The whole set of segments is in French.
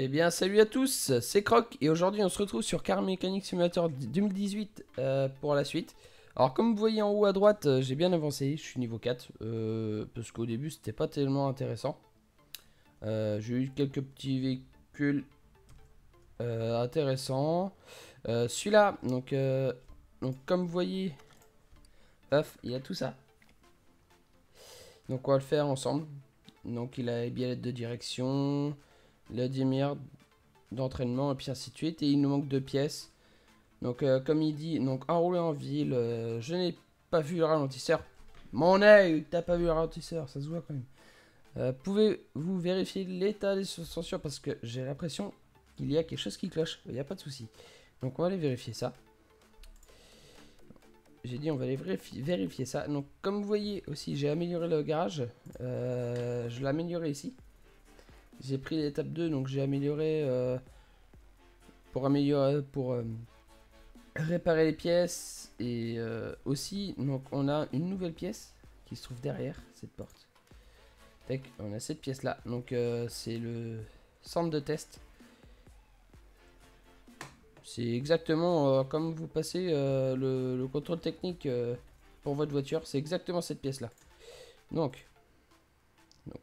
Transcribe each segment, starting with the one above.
Eh bien, salut à tous, c'est Croc et aujourd'hui on se retrouve sur Car Mechanic Simulator 2018 pour la suite. Alors, comme vous voyez en haut à droite, j'ai bien avancé, je suis niveau 4 parce qu'au début c'était pas tellement intéressant. J'ai eu quelques petits véhicules intéressants. Celui-là, donc comme vous voyez, paf, il y a tout ça. Donc on va le faire ensemble. Donc il a les billets de direction, la demi-heure d'entraînement et puis ainsi de suite. Et il nous manque 2 pièces. Donc comme il dit, donc enrouler en ville, je n'ai pas vu le ralentisseur. Mon œil, t'as pas vu le ralentisseur, ça se voit quand même. Pouvez-vous vérifier l'état des suspensions parce que j'ai l'impression qu'il y a quelque chose qui cloche. Il n'y a pas de souci. Donc on va aller vérifier ça. J'ai dit on va aller vérifier ça. Donc comme vous voyez aussi, j'ai amélioré le garage. Je l'ai amélioré ici. J'ai pris l'étape 2, donc j'ai amélioré pour réparer les pièces. Et aussi, donc on a une nouvelle pièce qui se trouve derrière cette porte. Tac, on a cette pièce là. Donc c'est le centre de test. C'est exactement comme vous passez le contrôle technique pour votre voiture. C'est exactement cette pièce là. Donc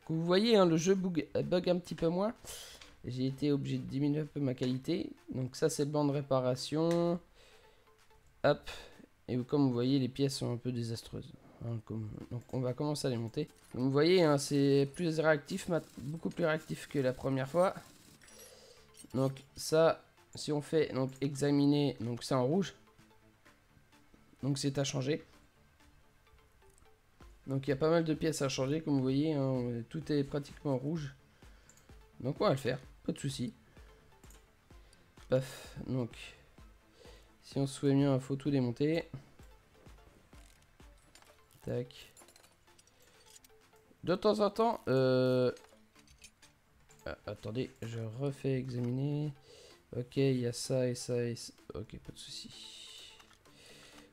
vous voyez, hein, le jeu bug un petit peu moins. J'ai été obligé de diminuer un peu ma qualité. Donc ça c'est le banc de réparation. Hop. Et comme vous voyez, les pièces sont un peu désastreuses. Hein, donc on va commencer à les monter. Comme vous voyez, hein, c'est plus réactif, beaucoup plus réactif que la première fois. Donc ça, si on fait donc examiner, donc c'est en rouge. Donc c'est à changer. Donc il y a pas mal de pièces à changer, comme vous voyez, hein, tout est pratiquement rouge. Donc on va le faire, pas de souci. Paf, donc si on se souvient bien, il faut tout démonter. Tac. De temps en temps, attendez, je refais examiner. Ok, il y a ça et ça et ça. Ok, pas de souci.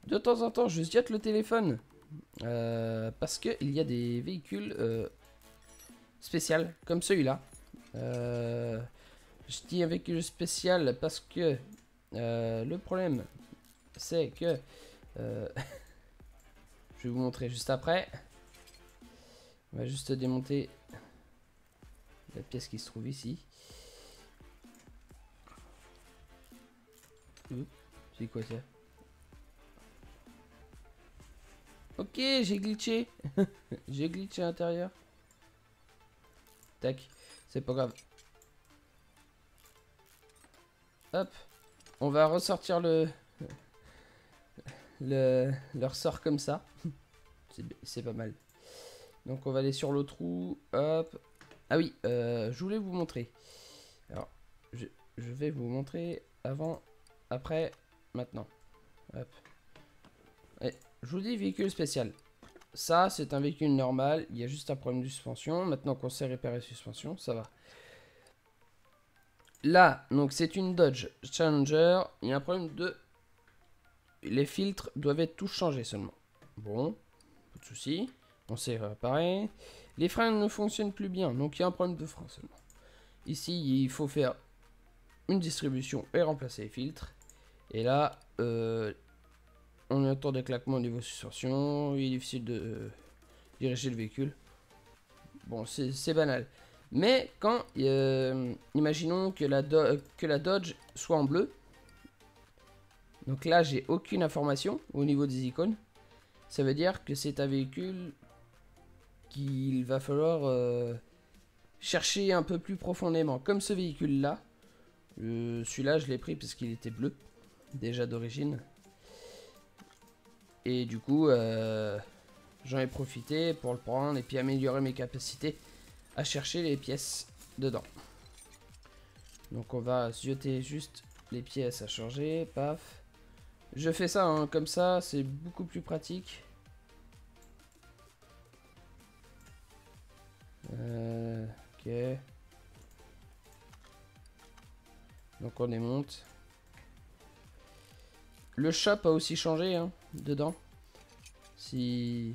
De temps en temps, je jette le téléphone parce que il y a des véhicules spéciaux comme celui-là. Je dis un véhicule spécial parce que le problème, c'est que je vais vous montrer juste après. On va juste démonter la pièce qui se trouve ici. C'est quoi ça? Ok, j'ai glitché. J'ai glitché à l'intérieur. Tac, c'est pas grave. Hop, on va ressortir le ressort comme ça. C'est pas mal. Donc on va aller sur le trou. Hop. Ah oui, je voulais vous montrer. Alors, je vais vous montrer avant, après, maintenant. Hop. Et, je vous dis véhicule spécial. Ça, c'est un véhicule normal. Il y a juste un problème de suspension. Maintenant qu'on sait réparer la suspension, ça va. Là, donc c'est une Dodge Challenger. Il y a un problème de... Les filtres doivent être tous changés seulement. Bon, pas de souci. On sait réparer. Les freins ne fonctionnent plus bien, donc il y a un problème de frein seulement. Ici, il faut faire une distribution et remplacer les filtres. Et là, on entend des claquements au niveau suspension. Il est difficile de diriger le véhicule. Bon, c'est banal. Mais quand, imaginons que la Dodge soit en bleu. Donc là, j'ai aucune information au niveau des icônes. Ça veut dire que c'est un véhicule qu'il va falloir chercher un peu plus profondément. Comme ce véhicule-là. Celui-là, je l'ai pris parce qu'il était bleu. Déjà d'origine. Et du coup, j'en ai profité pour le prendre et puis améliorer mes capacités à chercher les pièces dedans. Donc on va jeter juste les pièces à changer. Paf. Je fais ça hein, comme ça, c'est beaucoup plus pratique. Ok. Donc on démonte. Le shop a aussi changé hein, dedans. Si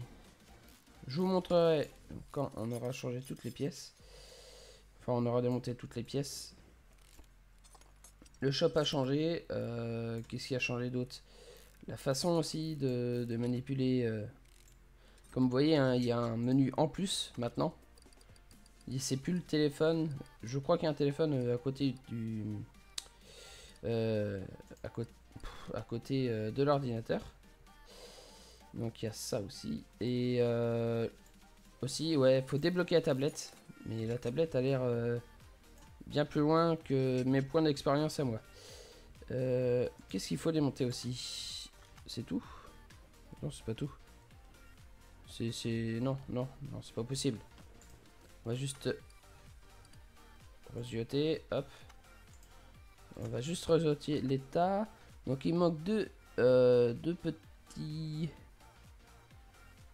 je vous montrerai quand on aura changé toutes les pièces. Enfin on aura démonté toutes les pièces. Le shop a changé. Qu'est-ce qui a changé d'autre? La façon aussi de manipuler. Comme vous voyez, hein, il y a un menu en plus maintenant. C'est plus le téléphone. Je crois qu'il y a un téléphone à côté du. À côté de l'ordinateur. Donc il y a ça aussi. Et aussi, ouais, faut débloquer la tablette. Mais la tablette a l'air bien plus loin que mes points d'expérience à moi. Qu'est-ce qu'il faut démonter aussi? C'est tout? Non, c'est pas tout. Non, c'est pas possible. On va juste rejeter, hop. On va juste rejeter l'état. Donc il manque deux petits...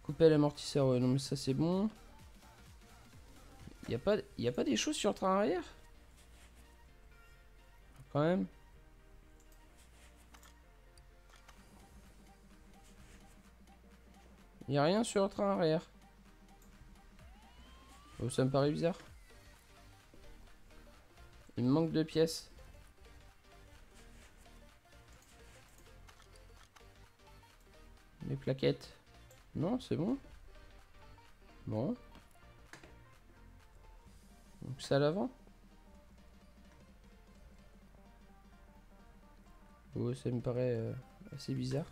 Couper l'amortisseur, ouais, non mais ça c'est bon. Y a pas des choses sur le train arrière? Quand même. Y a rien sur le train arrière. Oh, ça me paraît bizarre. Il me manque 2 pièces. Les plaquettes. Non, c'est bon. Bon. Donc c'est à l'avant. Oh, ça me paraît assez bizarre.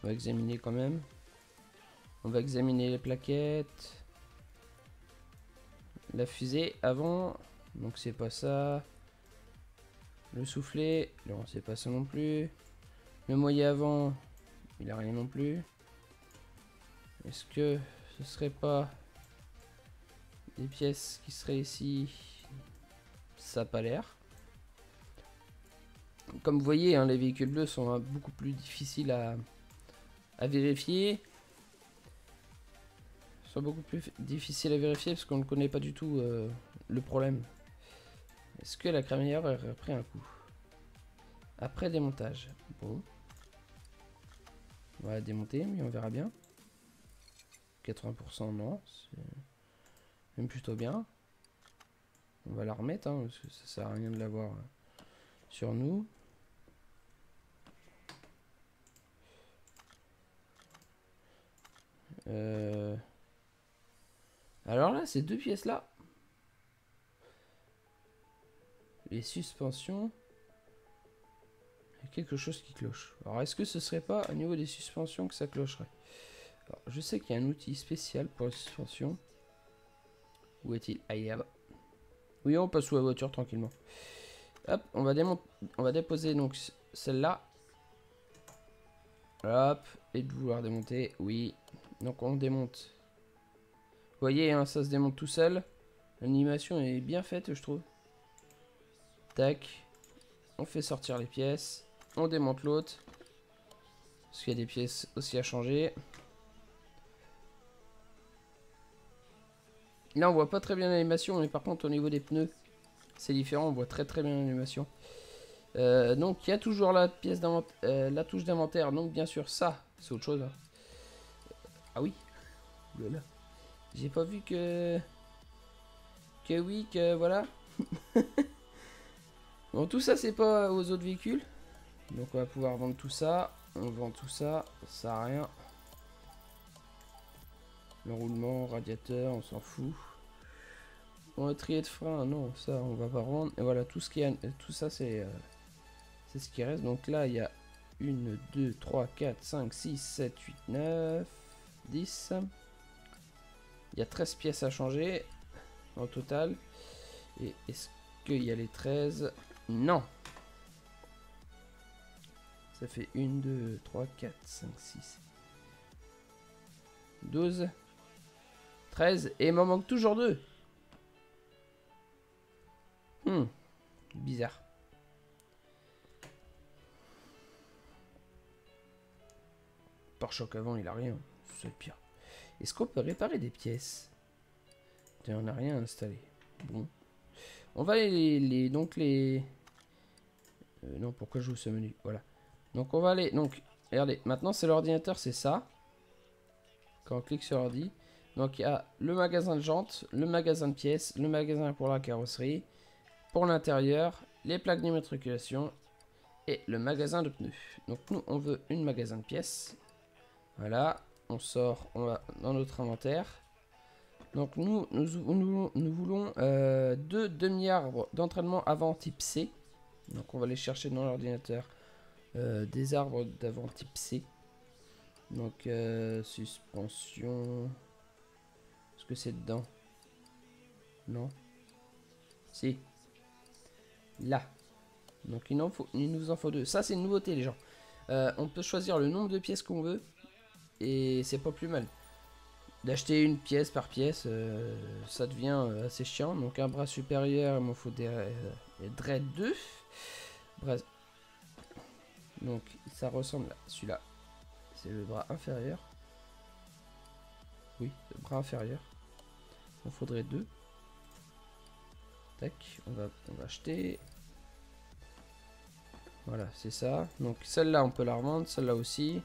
On va examiner quand même. On va examiner les plaquettes. La fusée avant. Donc c'est pas ça. Le soufflet. Non, c'est pas ça non plus. Le moyen avant. Il a rien non plus. Est-ce que ce serait pas des pièces qui seraient ici? Ça n'a pas l'air. Comme vous voyez, hein, les véhicules bleus sont beaucoup plus difficiles à vérifier. Sont beaucoup plus difficiles à vérifier parce qu'on ne connaît pas du tout le problème. Est-ce que la crémaillère aurait pris un coup? Après démontage. Bon. On va la démonter, mais on verra bien. 80% non. C'est même plutôt bien. On va la remettre, hein, parce que ça sert à rien de l'avoir sur nous. Alors là, ces 2 pièces là. Les suspensions. Il y a quelque chose qui cloche. Alors est-ce que ce serait pas au niveau des suspensions que ça clocherait? Alors, je sais qu'il y a un outil spécial pour les suspensions. Où est-il? Ah, il est là-bas. Oui, on passe sous la voiture tranquillement. Hop, on va déposer donc celle-là. Hop, et de vouloir démonter, oui. Donc on démonte. Vous voyez, hein, ça se démonte tout seul. L'animation est bien faite, je trouve. Tac. On fait sortir les pièces. On démonte l'autre. Parce qu'il y a des pièces aussi à changer. Là, on voit pas très bien l'animation, mais par contre, au niveau des pneus, c'est différent. On voit très bien l'animation. Donc, il y a toujours la pièce la touche d'inventaire. Donc, bien sûr, ça, c'est autre chose. Hein. Ah oui. Oulala. J'ai pas vu que oui, que voilà. Bon, tout ça, c'est pas aux autres véhicules. Donc, on va pouvoir vendre tout ça. On vend tout ça. Ça sert à rien. Le roulement, radiateur, on s'en fout. Bon, trier de frein, non, ça, on va pas vendre. Et voilà, tout ça, c'est ce qui reste. Donc là, il y a 1, 2, 3, 4, 5, 6, 7, 8, 9, 10. Il y a 13 pièces à changer en total. Et est-ce qu'il y a les 13? Non. Ça fait 1, 2, 3, 4, 5, 6, 12, 13. Et il m'en manque toujours 2. Bizarre. Pare-choc avant, il a rien. C'est le pire. Est-ce qu'on peut réparer des pièces? On n'a rien installé. Bon. On va donc les... non, pourquoi je joue ce menu? Voilà. Donc on va aller... Donc, regardez. Maintenant, c'est l'ordinateur, c'est ça. Quand on clique sur ordi. Donc il y a le magasin de jantes, le magasin de pièces, le magasin pour la carrosserie, pour l'intérieur, les plaques d'immatriculation et le magasin de pneus. Donc nous on veut une magasin de pièces. Voilà, on sort, on va dans notre inventaire. Donc nous voulons 2 demi-arbres d'entraînement avant type C. Donc on va aller chercher dans l'ordinateur des arbres d'avant type C. Donc suspension. Est-ce que c'est dedans? Non. Si. Là. Donc il nous en faut 2. Ça c'est une nouveauté les gens. On peut choisir le nombre de pièces qu'on veut. Et c'est pas plus mal. D'acheter une pièce par pièce, ça devient assez chiant. Donc un bras supérieur, il m'en faut des dreads 2. Bref. Donc ça ressemble à celui-là. C'est le bras inférieur. Oui, le bras inférieur. Il en faudrait 2. Tac, on va acheter. Voilà, c'est ça. Donc celle-là, on peut la revendre. Celle-là aussi.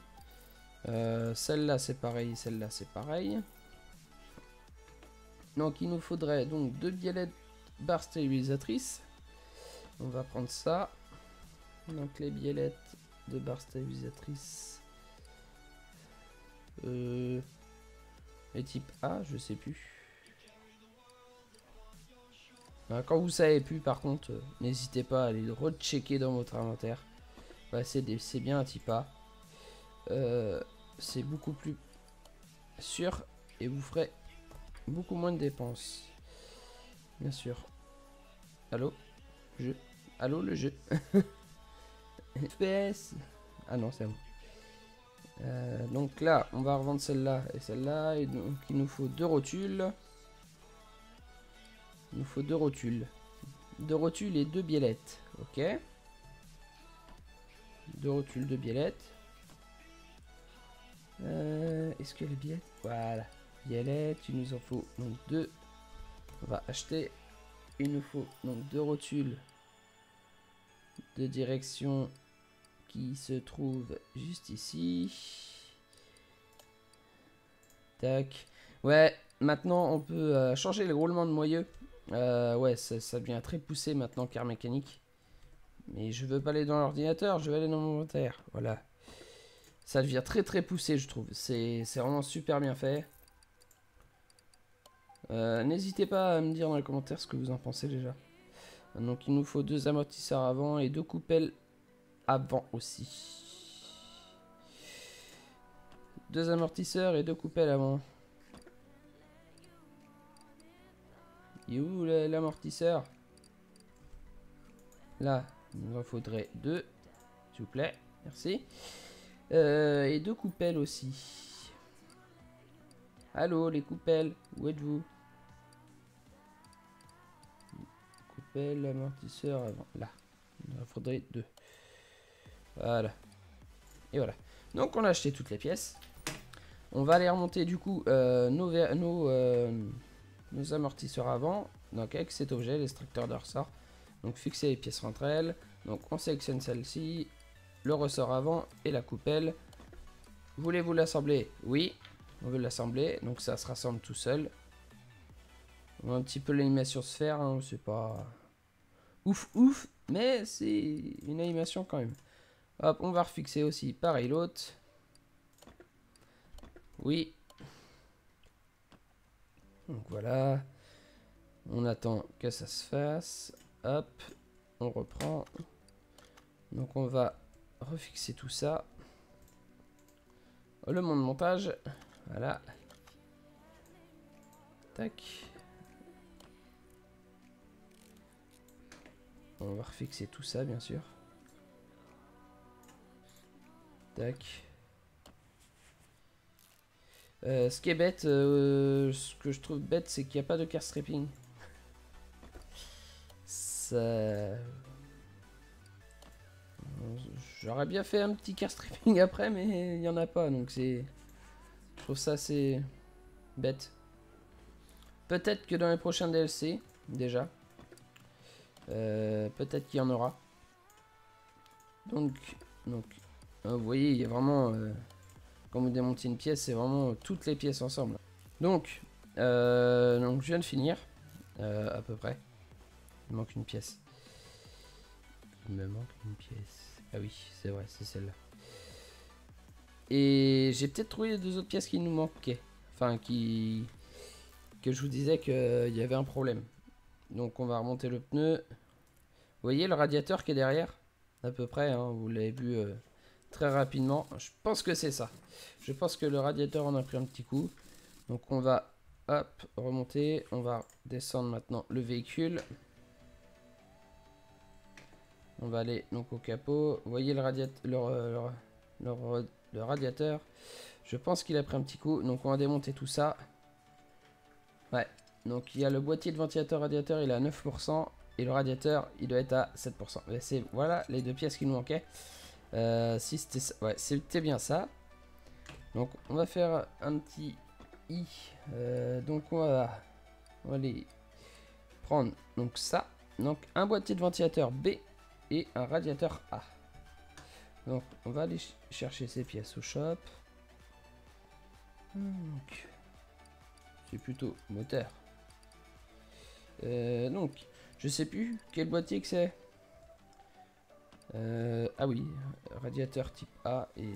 Celle-là, c'est pareil. Celle-là, c'est pareil. Donc il nous faudrait donc 2 biellettes barres stabilisatrices. On va prendre ça. Donc les biellettes de barres stabilisatrices. Les types A, je sais plus. Quand vous savez plus, par contre, n'hésitez pas à aller rechecker dans votre inventaire. Bah, c'est bien un type A. C'est beaucoup plus sûr et vous ferez beaucoup moins de dépenses. Bien sûr. Allô? Jeu. Allô le jeu. FPS. Ah non, c'est bon. Donc là, on va revendre celle-là et celle-là. Et donc, il nous faut 2 rotules. Il nous faut 2 rotules. 2 rotules et 2 biellettes. Ok. 2 rotules, 2 biellettes. Est-ce que les biellettes? Voilà. Biellettes, il nous en faut donc 2. On va acheter. Il nous faut donc 2 rotules de direction qui se trouve juste ici. Tac. Ouais, maintenant on peut changer le roulement de moyeu. Ouais, ça devient très poussé maintenant, car mécanique. Mais je veux pas aller dans l'ordinateur, je vais aller dans mon inventaire. Voilà. Ça devient très très poussé, je trouve. C'est vraiment super bien fait. N'hésitez pas à me dire dans les commentaires ce que vous en pensez déjà. Donc il nous faut 2 amortisseurs avant et 2 coupelles avant aussi. 2 amortisseurs et 2 coupelles avant. Et où l'amortisseur? Là, il nous en faudrait 2. S'il vous plaît, merci. Et 2 coupelles aussi. Allô, les coupelles, où êtes-vous? Coupelle, amortisseur avant. Là, il en faudrait 2. Voilà. Et voilà. Donc on a acheté toutes les pièces. On va aller remonter du coup nos amortisseurs avant. Donc avec cet objet, l'extracteur de ressort. Donc fixer les pièces entre elles. Donc on sélectionne celle-ci, le ressort avant et la coupelle. Voulez-vous l'assembler? Oui, on veut l'assembler. Donc ça se rassemble tout seul. On voit un petit peu l'animation se faire. Hein, c'est pas ouf ouf, mais c'est une animation quand même. Hop, on va refixer aussi pareil l'autre. Oui. Donc voilà. On attend que ça se fasse. Hop, on reprend. Donc on va refixer tout ça. Le montage. Voilà. Tac. On va refixer tout ça, bien sûr. Tac. Ce qui est bête, ce que je trouve bête, c'est qu'il n'y a pas de car stripping. Ça... J'aurais bien fait un petit car stripping après, mais il n'y en a pas, donc c'est... Je trouve ça assez bête. Peut-être que dans les prochains DLC, déjà, peut-être qu'il y en aura. Donc vous voyez, il y a vraiment... quand vous démontez une pièce, c'est vraiment toutes les pièces ensemble. Donc je viens de finir. À peu près. Il me manque une pièce. Il me manque une pièce. Ah oui, c'est vrai, c'est celle-là. Et j'ai peut-être trouvé les 2 autres pièces qui nous manquaient. Enfin, que je vous disais qu'il y avait un problème. Donc on va remonter le pneu. Vous voyez le radiateur qui est derrière? À peu près, hein, vous l'avez vu très rapidement. Je pense que c'est ça. Je pense que le radiateur en a pris un petit coup. Donc on va, hop, remonter. On va descendre maintenant le véhicule. On va aller donc au capot. Vous voyez le radiateur. Je pense qu'il a pris un petit coup. Donc on va démonter tout ça. Ouais. Donc il y a le boîtier de ventilateur radiateur, il est à 9%. Et le radiateur, il doit être à 7%. C'est, voilà les 2 pièces qui nous manquaient. Si c'était ça. Ouais, c'était bien ça. Donc on va faire un petit I. Donc on va aller prendre donc ça. Donc un boîtier de ventilateur B et un radiateur A. Donc on va aller chercher ces pièces au shop. Donc c'est plutôt moteur. Donc je sais plus quel boîtier que c'est. Ah oui, radiateur type A et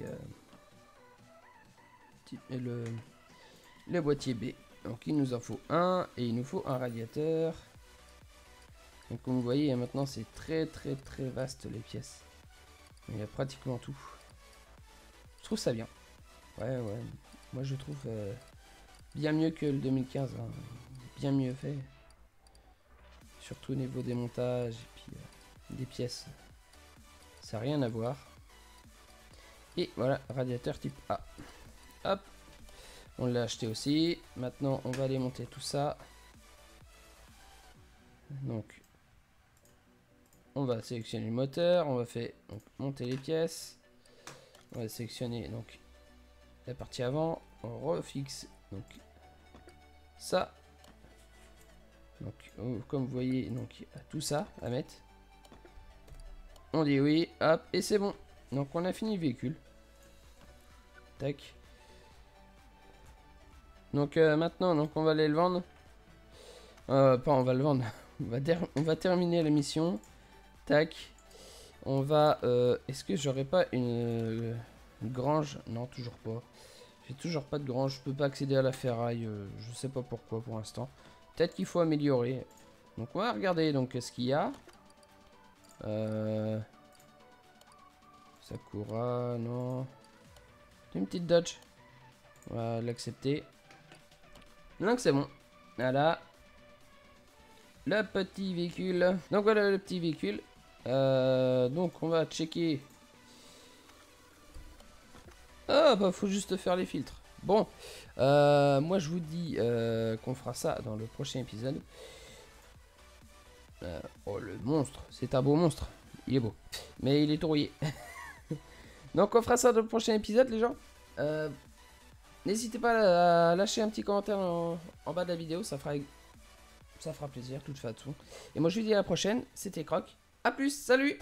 le boîtier B. Donc il nous en faut un et il nous faut un radiateur. Donc comme vous voyez maintenant c'est très vaste les pièces. Il y a pratiquement tout. Je trouve ça bien. Ouais. Moi je trouve bien mieux que le 2015. Hein. Bien mieux fait. Surtout au niveau des montages et puis des pièces. Ça n'a rien à voir. Et voilà, radiateur type A. Hop. On l'a acheté aussi. Maintenant, on va aller monter tout ça. Donc, on va sélectionner le moteur. On va faire donc, monter les pièces. On va sélectionner donc la partie avant. On refixe donc ça. Donc, comme vous voyez, donc il y a tout ça à mettre. On dit oui, hop, et c'est bon. Donc on a fini le véhicule. Tac. Donc maintenant, donc on va aller le vendre. Pas on va le vendre. On va terminer la mission. Tac. On va. Est-ce que j'aurais pas une grange? Non, toujours pas. J'ai toujours pas de grange. Je peux pas accéder à la ferraille. Je sais pas pourquoi pour l'instant. Peut-être qu'il faut améliorer. Donc on va regarder donc ce qu'il y a. Sakura, non. Une petite Dodge. On va l'accepter. Donc c'est bon. Voilà. Le petit véhicule. Donc voilà le petit véhicule. Donc on va checker. Ah bah faut juste faire les filtres. Bon. Moi je vous dis qu'on fera ça dans le prochain épisode. Oh le monstre. C'est un beau monstre. Il est beau. Mais il est tout rouillé. Donc on fera ça dans le prochain épisode les gens. N'hésitez pas à lâcher un petit commentaire en bas de la vidéo. Ça fera plaisir de toute façon. Et moi je vous dis à la prochaine. C'était Croc. A plus. Salut.